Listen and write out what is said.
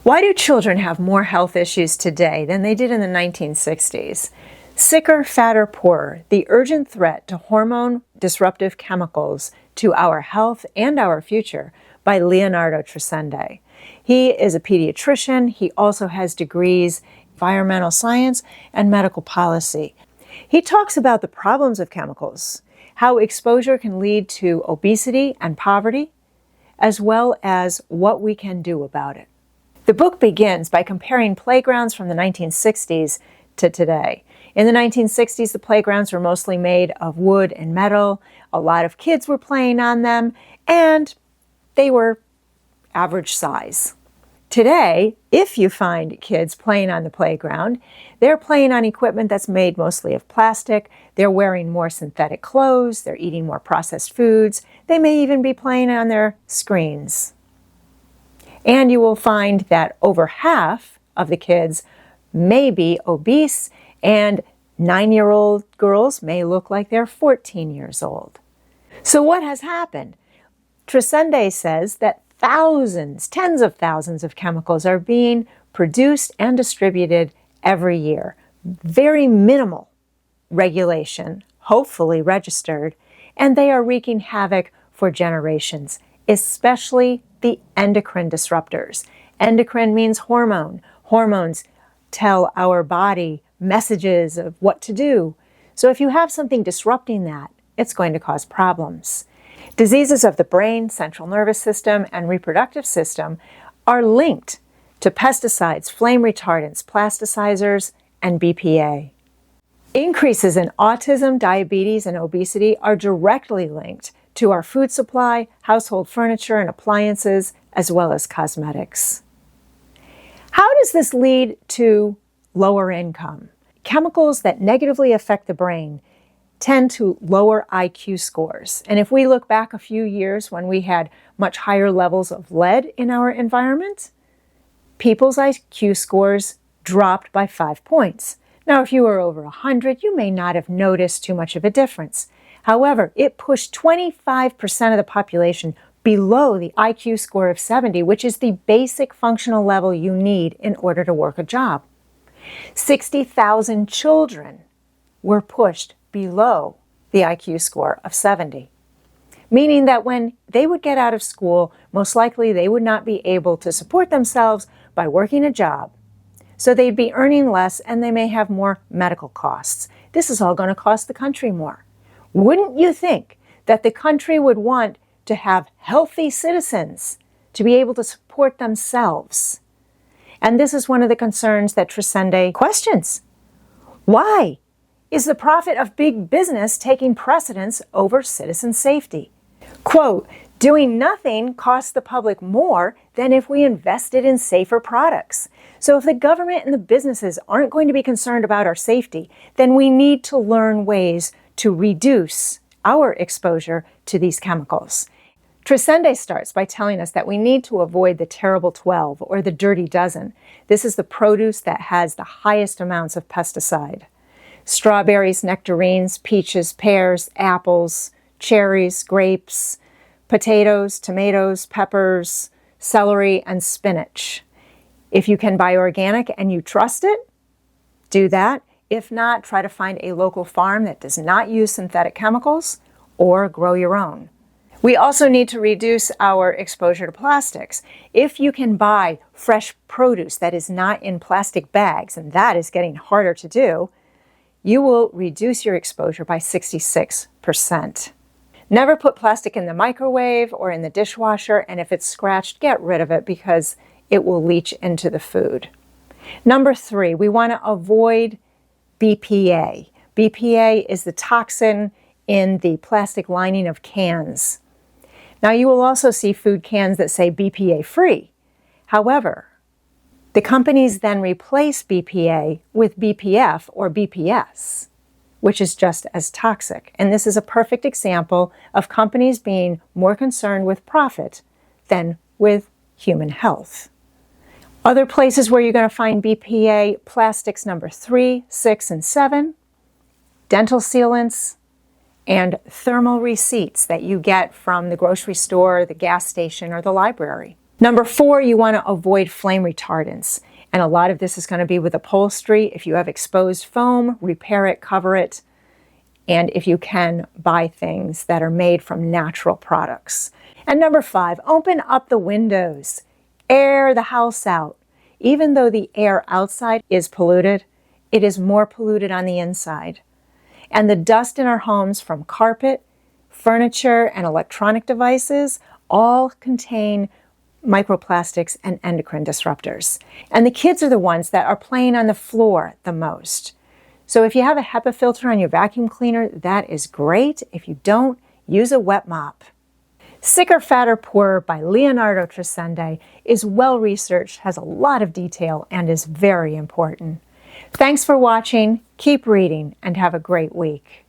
Why do children have more health issues today than they did in the 1960s? Sicker, fatter, poorer, the urgent threat to hormone-disruptive chemicals to our health and our future, by Leonardo Trasende. He is a pediatrician. He also has degrees in environmental science and medical policy. He talks about the problems of chemicals, how exposure can lead to obesity and poverty, as well as what we can do about it. The book begins by comparing playgrounds from the 1960s to today. In the 1960s, the playgrounds were mostly made of wood and metal. A lot of kids were playing on them, and they were average size. Today, if you find kids playing on the playground, they're playing on equipment that's made mostly of plastic. They're wearing more synthetic clothes. They're eating more processed foods. They may even be playing on their screens. And you will find that over half of the kids may be obese, and 9-year-old girls may look like they're 14 years old. So what has happened? Trasende says that thousands, tens of thousands of chemicals are being produced and distributed every year. Very minimal regulation, hopefully registered, and they are wreaking havoc for generations, especially the endocrine disruptors. Endocrine means hormone. Hormones tell our body messages of what to do. So if you have something disrupting that, it's going to cause problems. Diseases of the brain, central nervous system, and reproductive system are linked to pesticides, flame retardants, plasticizers, and BPA. Increases in autism, diabetes, and obesity are directly linked to our food supply, household furniture and appliances, as well as cosmetics. How does this lead to lower income? Chemicals that negatively affect the brain tend to lower IQ scores. And if we look back a few years when we had much higher levels of lead in our environment, people's IQ scores dropped by 5 points. Now, if you were over 100, you may not have noticed too much of a difference. However, it pushed 25% of the population below the IQ score of 70, which is the basic functional level you need in order to work a job. 60,000 children were pushed below the IQ score of 70, meaning that when they would get out of school, most likely they would not be able to support themselves by working a job. So they'd be earning less, and they may have more medical costs. This is all going to cost the country more. Wouldn't you think that the country would want to have healthy citizens to be able to support themselves? And this is one of the concerns that Trasende questions. Why is the profit of big business taking precedence over citizen safety? Quote, doing nothing costs the public more than if we invested in safer products. So if the government and the businesses aren't going to be concerned about our safety, then we need to learn ways to reduce our exposure to these chemicals. Trasende starts by telling us that we need to avoid the terrible 12 or the dirty dozen. This is the produce that has the highest amounts of pesticide. Strawberries, nectarines, peaches, pears, apples, cherries, grapes, potatoes, tomatoes, peppers, celery, and spinach. If you can buy organic and you trust it, do that. If not, try to find a local farm that does not use synthetic chemicals, or grow your own. We also need to reduce our exposure to plastics. If you can buy fresh produce that is not in plastic bags, and that is getting harder to do, you will reduce your exposure by 66%. Never put plastic in the microwave or in the dishwasher, and if it's scratched, get rid of it because it will leach into the food. Number 3, we want to avoid BPA. BPA is the toxin in the plastic lining of cans. Now, you will also see food cans that say BPA free. However, the companies then replace BPA with BPF or BPS, which is just as toxic. And this is a perfect example of companies being more concerned with profit than with human health. Other places where you're going to find BPA, plastics number 3, 6, and 7, dental sealants, and thermal receipts that you get from the grocery store, the gas station, or the library. Number 4, you want to avoid flame retardants. And a lot of this is going to be with upholstery. If you have exposed foam, repair it, cover it. And if you can, buy things that are made from natural products. And number 5, open up the windows. Air the house out. Even though the air outside is polluted, it is more polluted on the inside. And the dust in our homes from carpet, furniture, and electronic devices all contain microplastics and endocrine disruptors. And the kids are the ones that are playing on the floor the most. So if you have a HEPA filter on your vacuum cleaner, that is great. If you don't, use a wet mop. Sicker, Fatter, Poorer by Leonardo Trasende is well researched, has a lot of detail, and is very important. Thanks for watching, keep reading, and have a great week.